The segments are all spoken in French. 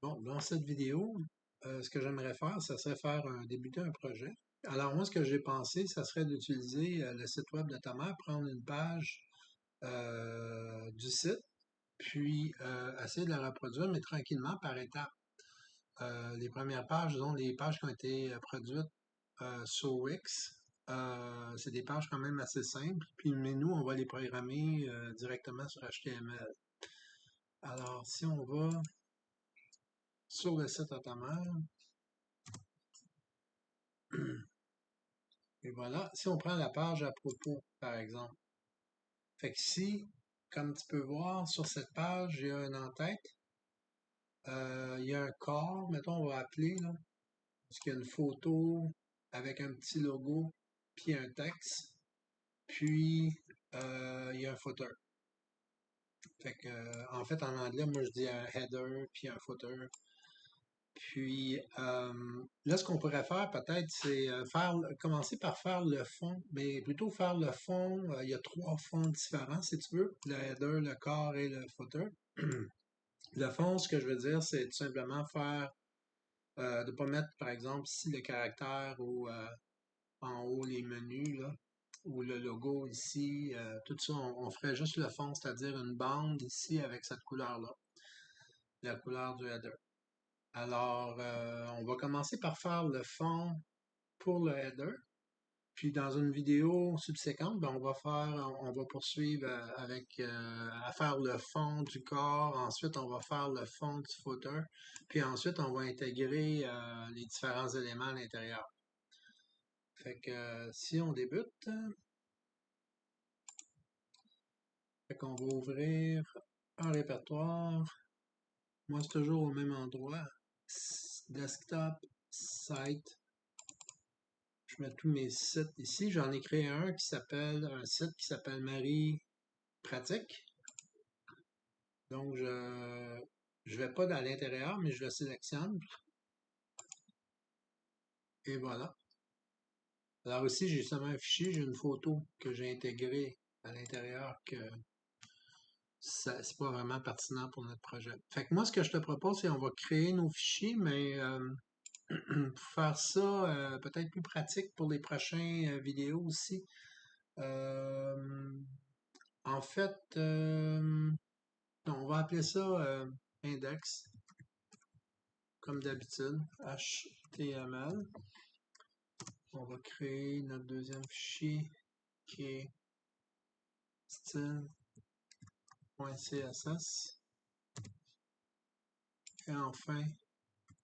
Bon, dans cette vidéo, ce que j'aimerais faire, ça serait débuter un projet. Alors moi, ce que j'ai pensé, ça serait d'utiliser le site web de ta mère, prendre une page du site, puis essayer de la reproduire, mais tranquillement, par étapes. Les premières pages, disons, les pages qui ont été produites sur Wix, c'est des pages quand même assez simples, puis mais nous, on va les programmer directement sur HTML. Alors, si on va sur le site de ta mère, et voilà, si on prend la page à propos, par exemple. Fait que si, comme tu peux voir sur cette page, il y a un en-tête, il y a un corps, mettons, on va appeler, là, parce qu'il y a une photo avec un petit logo, puis un texte, puis il y a un footer. Fait que, en fait, en anglais, moi, je dis un header, puis un footer. Puis là, ce qu'on pourrait faire peut-être, c'est commencer par faire le fond, mais plutôt faire le fond. Il y a trois fonds différents, si tu veux, le header, le corps et le footer. Le fond, ce que je veux dire, c'est tout simplement faire, de pas mettre, par exemple, ici le caractère ou en haut les menus, là, ou le logo ici, tout ça, on ferait juste le fond, c'est-à-dire une bande ici avec cette couleur-là, la couleur du header. Alors, on va commencer par faire le fond pour le header. Puis dans une vidéo subséquente, ben, on va poursuivre à faire le fond du corps. Ensuite, on va faire le fond du footer. Puis ensuite, on va intégrer les différents éléments à l'intérieur. Fait que si on débute, fait qu'on va ouvrir un répertoire. Moi, c'est toujours au même endroit. Desktop, site. Je mets tous mes sites ici. J'en ai créé un site qui s'appelle Marie Pratique. Donc, je vais pas dans l'intérieur, mais je le sélectionne. Et voilà. Alors ici, j'ai seulement un fichier, j'ai une photo que j'ai intégrée à l'intérieur que c'est pas vraiment pertinent pour notre projet. Fait que moi, ce que je te propose, c'est on va créer nos fichiers, mais pour faire ça peut-être plus pratique pour les prochaines vidéos aussi. Euh, en fait, on va appeler ça index, comme d'habitude, HTML. On va créer notre deuxième fichier qui est style.css. Et enfin,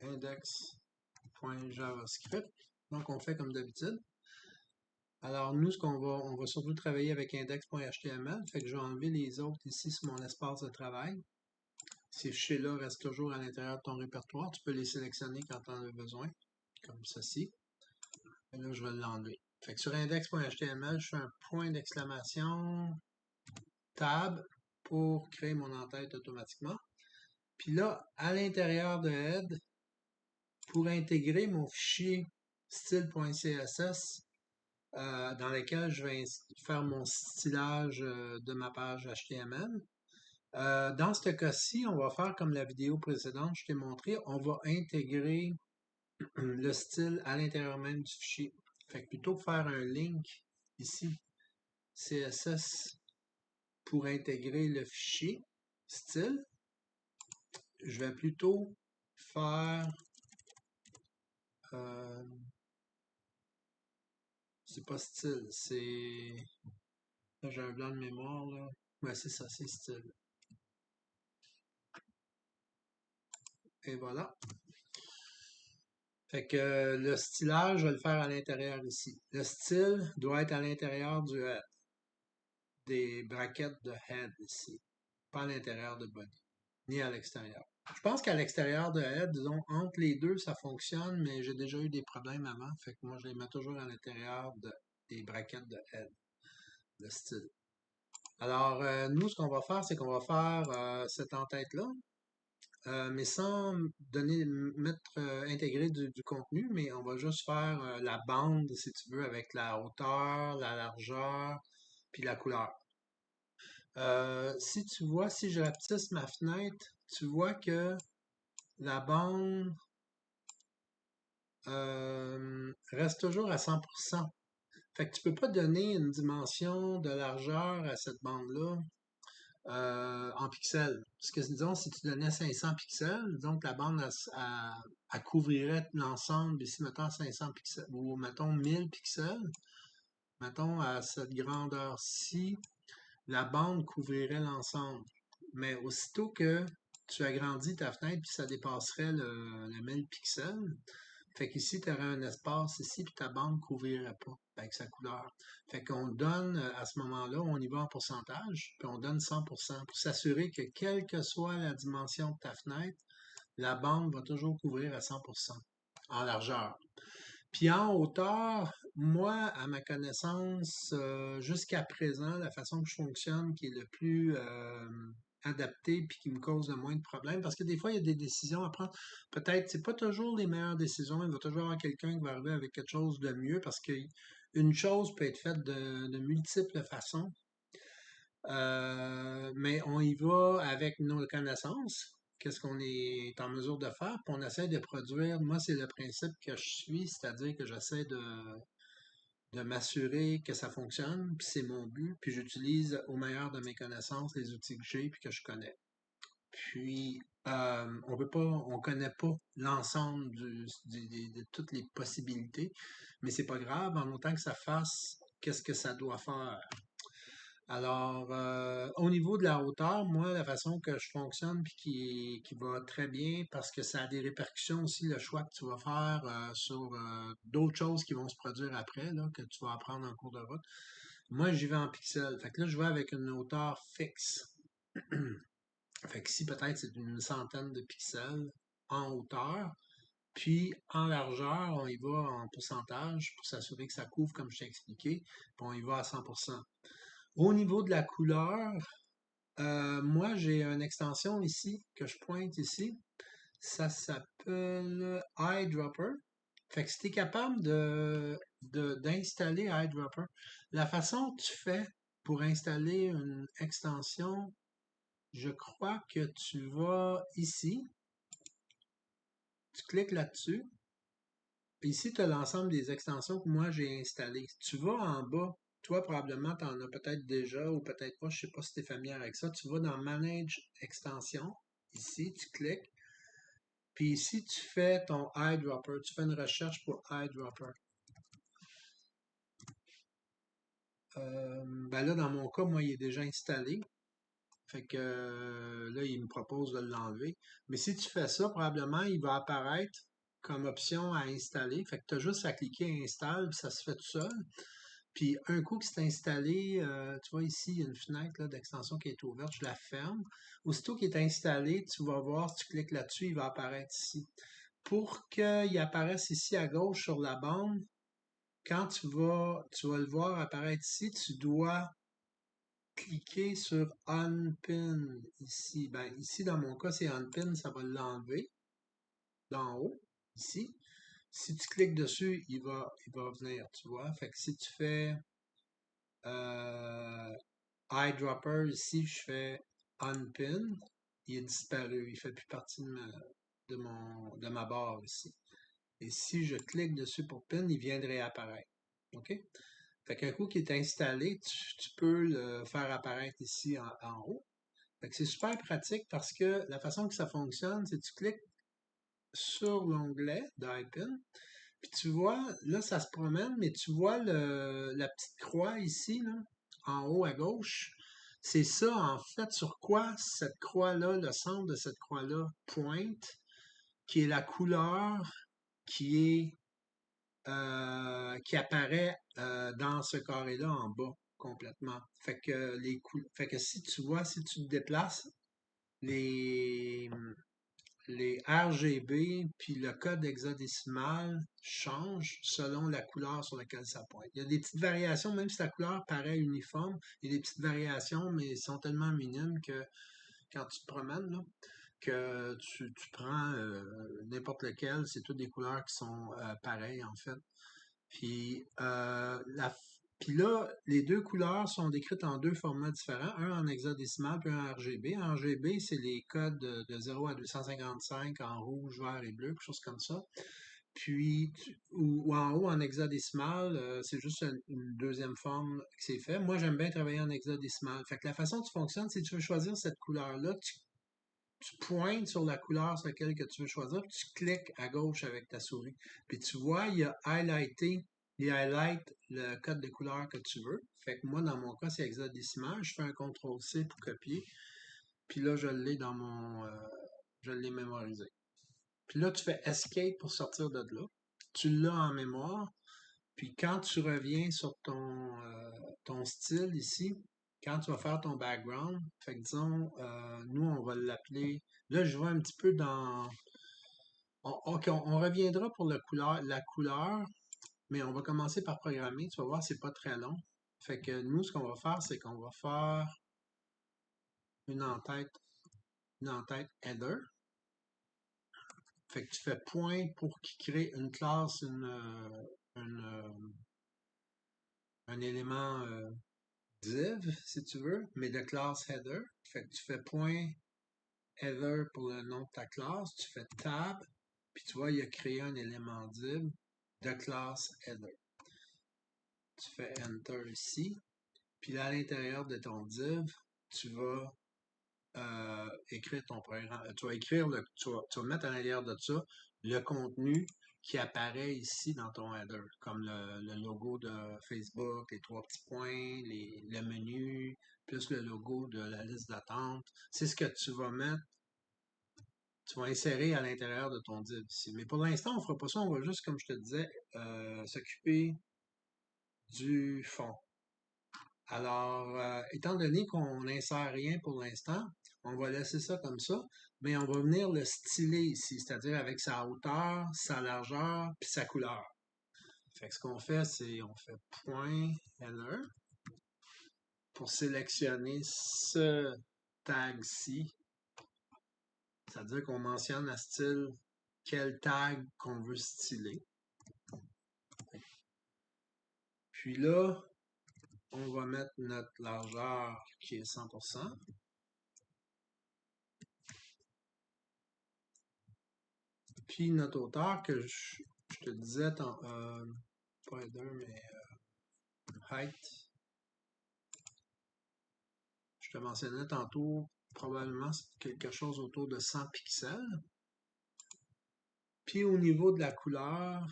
index.javascript. Donc, on fait comme d'habitude. Alors, nous, on va surtout travailler avec index.html. Fait que je vais enlever les autres ici sur mon espace de travail. Ces fichiers-là restent toujours à l'intérieur de ton répertoire. Tu peux les sélectionner quand tu en as besoin, comme ceci. Et là, je vais l'enlever. Fait que sur index.html, je fais un point d'exclamation, tab, pour créer mon en-tête automatiquement. Puis là, à l'intérieur de head, pour intégrer mon fichier style.css, dans lequel je vais faire mon stylage de ma page HTML. Dans ce cas-ci, on va faire comme la vidéo précédente, je t'ai montré, on va intégrer le style à l'intérieur même du fichier. Fait que plutôt que faire un link ici, CSS, pour intégrer le fichier style, je vais plutôt faire, euh, c'est pas style, c'est, là j'ai un blanc de mémoire là, ouais c'est ça, c'est style. Et voilà. Fait que le stylage, je vais le faire à l'intérieur ici. Le style doit être à l'intérieur du head, des brackets de head ici, pas à l'intérieur de body, ni à l'extérieur. Je pense qu'à l'extérieur de head, disons, entre les deux, ça fonctionne, mais j'ai déjà eu des problèmes avant, fait que moi, je les mets toujours à l'intérieur des brackets de head, le style. Alors, nous, ce qu'on va faire, c'est qu'on va faire cette en-tête-là, mais sans intégrer du contenu, mais on va juste faire la bande, si tu veux, avec la hauteur, la largeur, puis la couleur. Si tu vois, si je rapetisse ma fenêtre, tu vois que la bande reste toujours à 100%. Fait que tu peux pas donner une dimension de largeur à cette bande-là en pixels. Parce que disons, si tu donnais 500 pixels, disons que la bande elle couvrirait l'ensemble, ici mettons 500 pixels, ou mettons 1000 pixels, mettons à cette grandeur-ci, la bande couvrirait l'ensemble. Mais aussitôt que tu agrandis ta fenêtre, puis ça dépasserait le 1000 pixels, fait qu'ici, tu aurais un espace ici, puis ta bande ne couvrirait pas avec sa couleur. Fait qu'on donne, à ce moment-là, on y va en pourcentage, puis on donne 100% pour s'assurer que quelle que soit la dimension de ta fenêtre, la bande va toujours couvrir à 100% en largeur. Puis en hauteur, moi, à ma connaissance, jusqu'à présent, la façon que je fonctionne, qui est le plus adapté puis qui me cause le moins de problèmes, parce que des fois, il y a des décisions à prendre. Peut-être, c'est pas toujours les meilleures décisions. Il va toujours y avoir quelqu'un qui va arriver avec quelque chose de mieux, parce qu'une chose peut être faite de multiples façons. Mais on y va avec nos connaissances, qu'est-ce qu'on est en mesure de faire, puis on essaie de produire. Moi, c'est le principe que je suis, c'est-à-dire que j'essaie de m'assurer que ça fonctionne, puis c'est mon but, puis j'utilise au meilleur de mes connaissances les outils que j'ai puis que je connais. Puis, on connaît pas l'ensemble de toutes les possibilités, mais c'est pas grave, en autant que ça fasse qu'est-ce que ça doit faire. Alors, au niveau de la hauteur, moi, la façon que je fonctionne puis qui va très bien parce que ça a des répercussions aussi, le choix que tu vas faire sur d'autres choses qui vont se produire après, là, que tu vas apprendre en cours de route. Moi, j'y vais en pixels. Fait que là, je vais avec une hauteur fixe. Fait que ici, peut-être, c'est une centaine de pixels en hauteur. Puis, en largeur, on y va en pourcentage pour s'assurer que ça couvre, comme je t'ai expliqué. Puis, on y va à 100%. Au niveau de la couleur, moi, j'ai une extension ici que je pointe ici. Ça s'appelle Eyedropper. Fait que si tu es capable d'installer Eyedropper, la façon que tu fais pour installer une extension, je crois que tu vas ici, tu cliques là-dessus. Ici, tu as l'ensemble des extensions que moi j'ai installées. Tu vas en bas, toi probablement tu en as peut-être déjà ou peut-être pas, je sais pas si tu es familier avec ça. Tu vas dans Manage Extension. Ici, tu cliques. Puis ici, tu fais ton eyedropper. Tu fais une recherche pour eyedropper. Ben là, dans mon cas, moi, il est déjà installé. Fait que là, il me propose de l'enlever. Mais si tu fais ça, probablement, il va apparaître comme option à installer. Fait que tu as juste à cliquer Installe, puis ça se fait tout seul. Puis un coup que c'est installé, tu vois ici, il y a une fenêtre d'extension qui est ouverte, je la ferme. Aussitôt qu'il est installé, tu vas voir, si tu cliques là-dessus, il va apparaître ici. Pour qu'il apparaisse ici à gauche sur la bande, quand tu vas le voir apparaître ici, tu dois cliquer sur Unpin ici. Ben, ici, dans mon cas, c'est Unpin, ça va l'enlever d'en haut, ici. Si tu cliques dessus, il va venir, tu vois. Fait que si tu fais euh, eyedropper ici, je fais Unpin, il est disparu, il fait plus partie de ma barre ici. Et si je clique dessus pour pin, il vient de réapparaître. OK? Fait qu'un coup qui est installé, tu peux le faire apparaître ici en haut. Fait que c'est super pratique parce que la façon que ça fonctionne, c'est que tu cliques sur l'onglet d'IPIN, puis tu vois, là, ça se promène, mais tu vois la petite croix ici, là, en haut à gauche. C'est ça, en fait, sur quoi cette croix-là, le centre de cette croix-là pointe, qui est la couleur qui qui apparaît dans ce carré-là en bas complètement. Fait que si tu vois, si tu te déplaces, les, les RGB puis le code hexadécimal changent selon la couleur sur laquelle ça pointe. Il y a des petites variations, même si la couleur paraît uniforme, il y a des petites variations, mais elles sont tellement minimes que quand tu te promènes, là, que tu prends n'importe lequel, c'est toutes des couleurs qui sont pareilles en fait. Puis Puis là, les deux couleurs sont décrites en deux formats différents, un en hexadécimal puis un en RGB. En RGB, c'est les codes de 0 à 255 en rouge, vert et bleu, quelque chose comme ça. Puis, ou en haut, en hexadécimal, c'est juste une deuxième forme que c'est fait. Moi, j'aime bien travailler en hexadécimal. Fait que la façon dont tu fonctionnes, si tu veux choisir cette couleur-là, tu pointes sur la couleur sur laquelle que tu veux choisir, puis tu cliques à gauche avec ta souris. Puis tu vois, il highlight le code de couleur que tu veux. Fait que moi, dans mon cas, c'est hexadécimal. Je fais un CTRL-C pour copier. Puis là, je l'ai mémorisé. Puis là, tu fais Escape pour sortir de là. Tu l'as en mémoire. Puis quand tu reviens sur ton style ici, quand tu vas faire ton background, fait que disons, nous, on va l'appeler. Là, je vois un petit peu dans. OK, on reviendra pour la couleur, mais on va commencer par programmer. Tu vas voir, c'est pas très long. Fait que nous, ce qu'on va faire, c'est qu'on va faire une en-tête, une en-tête header. Fait que tu fais point pour qu'il crée une classe, un élément div, si tu veux, mais de classe header. Fait que tu fais point header pour le nom de ta classe, tu fais tab, puis tu vois, il a créé un élément div de classe header. Tu fais enter ici, puis là, à l'intérieur de ton div, tu vas écrire ton programme. Tu vas écrire tu vas mettre à l'intérieur de ça le contenu qui apparaît ici dans ton header, comme le logo de Facebook, les trois petits points, le menu, plus le logo de la liste d'attente. C'est ce que tu vas insérer à l'intérieur de ton div ici. Mais pour l'instant, on ne fera pas ça, on va juste, comme je te disais, s'occuper du fond. Alors, étant donné qu'on n'insère rien pour l'instant, on va laisser ça comme ça, mais on va venir le styler ici, c'est-à-dire avec sa hauteur, sa largeur, puis sa couleur. Fait que ce qu'on fait, c'est on fait point header pour sélectionner ce tag-ci, c'est-à-dire qu'on mentionne à style quel tag qu'on veut styler. Puis là, on va mettre notre largeur qui est 100%. Puis notre hauteur que je te disais, pas header, mais height. Je te mentionnais tantôt, probablement quelque chose autour de 100 pixels. Puis au niveau de la couleur,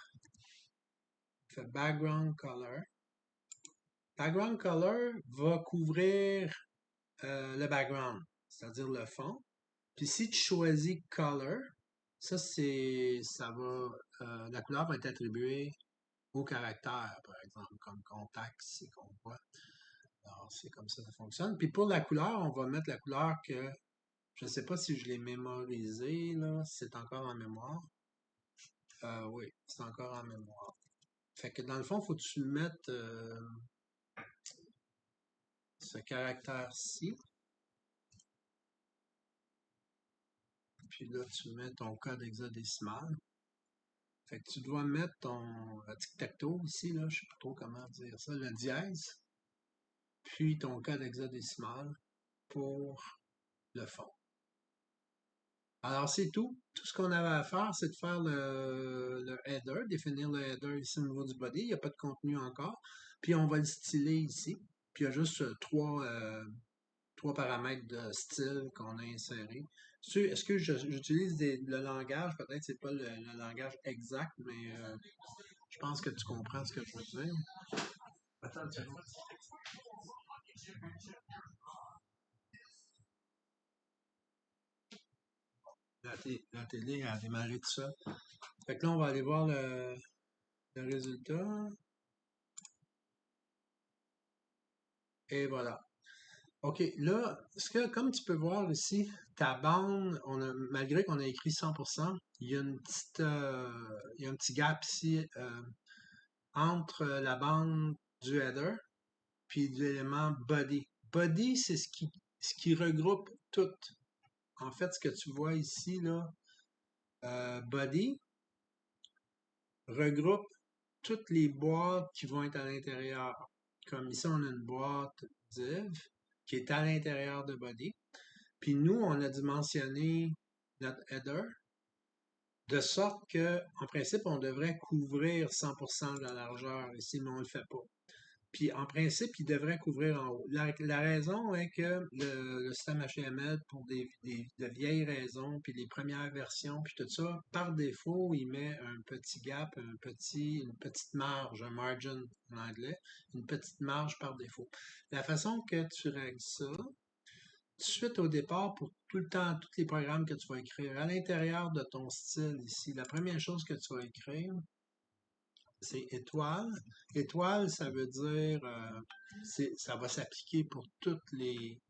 on fait background color. Background color va couvrir le background, c'est-à-dire le fond. Puis si tu choisis color, la couleur va être attribuée au caractère, par exemple, comme contact, c'est qu'on voit. Alors, c'est comme ça que ça fonctionne. Puis pour la couleur, on va mettre la couleur que, je ne sais pas si je l'ai mémorisé, là, si c'est encore en mémoire. Oui, c'est encore en mémoire. Fait que dans le fond, il faut que tu mettes ce caractère-ci. Puis là, tu mets ton code hexadécimal. Fait que tu dois mettre ton tic-tac-toe ici, là, je ne sais pas trop comment dire ça, le dièse. Puis ton code hexadécimal pour le fond. Alors, c'est tout. Tout ce qu'on avait à faire, c'est de faire le header, définir le header ici au niveau du body. Il n'y a pas de contenu encore. Puis, on va le styler ici. Puis, il y a juste trois paramètres de style qu'on a insérés. Est-ce que j'utilise le langage? Peut-être c'est pas le langage exact, mais je pense que tu comprends ce que je veux dire. Attends, tu vois. La télé a démarré tout ça. Fait que là, on va aller voir le résultat. Et voilà. OK, là, comme tu peux voir ici, ta bande, malgré qu'on a écrit 100%, il y a il y a un petit gap ici entre la bande du header puis l'élément body. Body, c'est ce qui regroupe tout. En fait, ce que tu vois ici, là, body regroupe toutes les boîtes qui vont être à l'intérieur. Comme ici, on a une boîte div qui est à l'intérieur de body. Puis nous, on a dimensionné notre header de sorte que, en principe, on devrait couvrir 100% de la largeur ici, mais on ne le fait pas. Puis en principe, il devrait couvrir en haut. La raison est que le système HTML, pour de vieilles raisons, puis les premières versions, puis tout ça, par défaut, il met un petit gap, une petite marge, un margin en anglais, une petite marge par défaut. La façon que tu règles ça, tout de suite au départ, pour tout le temps, tous les programmes que tu vas écrire, à l'intérieur de ton style ici, la première chose que tu vas écrire, c'est étoile. Étoile, ça veut dire, ça va s'appliquer pour tous les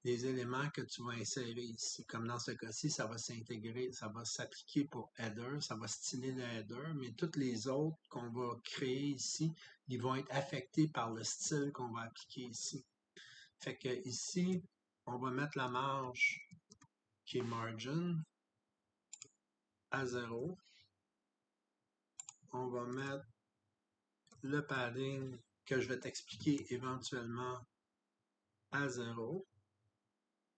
éléments que tu vas insérer ici. Comme dans ce cas-ci, ça va s'intégrer, ça va s'appliquer pour header, ça va styler le header, mais toutes les autres qu'on va créer ici, ils vont être affectés par le style qu'on va appliquer ici. Fait que ici, on va mettre la marge qui est margin à 0. On va mettre le padding que je vais t'expliquer éventuellement à 0.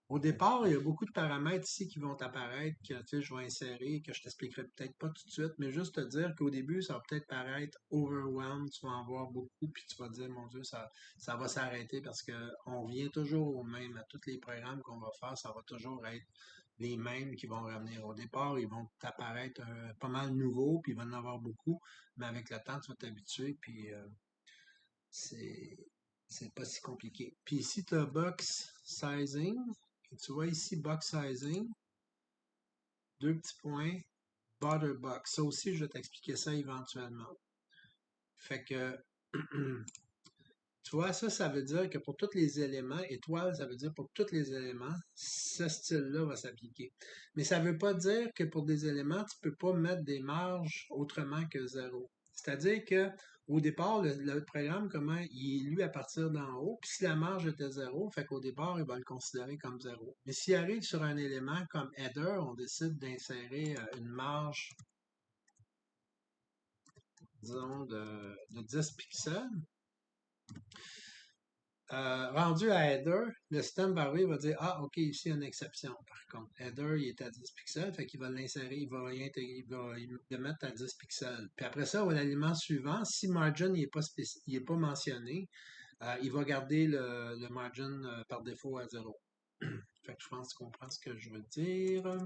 Au départ, il y a beaucoup de paramètres ici qui vont apparaître, que tu sais, je vais insérer, que je t'expliquerai peut-être pas tout de suite, mais juste te dire qu'au début, ça va peut-être paraître overwhelmed, tu vas en voir beaucoup, puis tu vas te dire, mon Dieu, ça va s'arrêter parce que on revient toujours au même, à tous les programmes qu'on va faire, ça va toujours être les mêmes qui vont revenir. Au départ, ils vont apparaître pas mal nouveaux, puis il va en avoir beaucoup, mais avec le temps, tu vas t'habituer, puis c'est c'est pas si compliqué. Puis ici, tu as box sizing. Tu vois ici box sizing, deux petits points, border box. Ça aussi, je vais t'expliquer ça éventuellement. Fait que, tu vois, ça veut dire que pour tous les éléments, étoile, ça veut dire pour tous les éléments, ce style-là va s'appliquer. Mais ça veut pas dire que pour des éléments, tu peux pas mettre des marges autrement que 0. C'est-à-dire que au départ, le programme, comment il est lu à partir d'en haut, puis si la marge était 0, fait qu'au départ, il va le considérer comme 0. Mais s'il arrive sur un élément comme header, on décide d'insérer une marge, disons, de 10 pixels. Rendu à header, le système va arriver, il va dire, ah, OK, ici, il y a une exception, par contre. Header, il est à 10 pixels, fait qu'il va l'insérer, il va le mettre à 10 pixels. Puis après ça, à l'élément suivant, si margin il est pas mentionné, il va garder le margin par défaut à 0. Fait que je pense que tu comprends ce que je veux dire.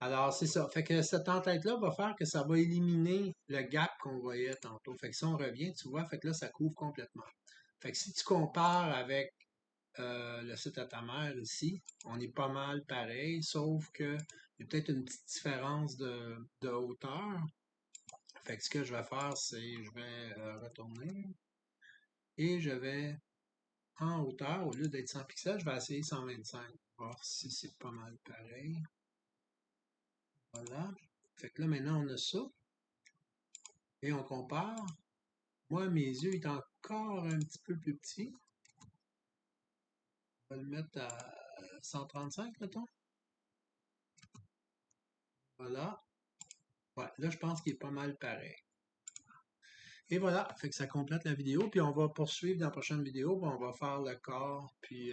Alors, c'est ça. Fait que cette template-là va faire que ça va éliminer le gap qu'on voyait tantôt. Fait que si on revient, tu vois, fait que là, ça couvre complètement. Fait que si tu compares avec le site à ta mère ici, on est pas mal pareil, sauf que il y a peut-être une petite différence de hauteur. Fait que ce que je vais faire, c'est je vais retourner et je vais en hauteur, au lieu d'être 100 pixels, je vais essayer 125. Voir si c'est pas mal pareil. Voilà. Fait que là, maintenant, on a ça. Et on compare. Moi, mes yeux est encore un petit peu plus petit. On va le mettre à 135, mettons. Voilà. Ouais, là, je pense qu'il est pas mal pareil. Et voilà, fait que ça complète la vidéo. Puis on va poursuivre dans la prochaine vidéo. Puis on va faire le corps. Puis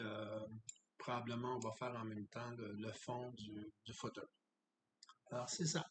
probablement, on va faire en même temps le fond du footer. Alors, c'est ça.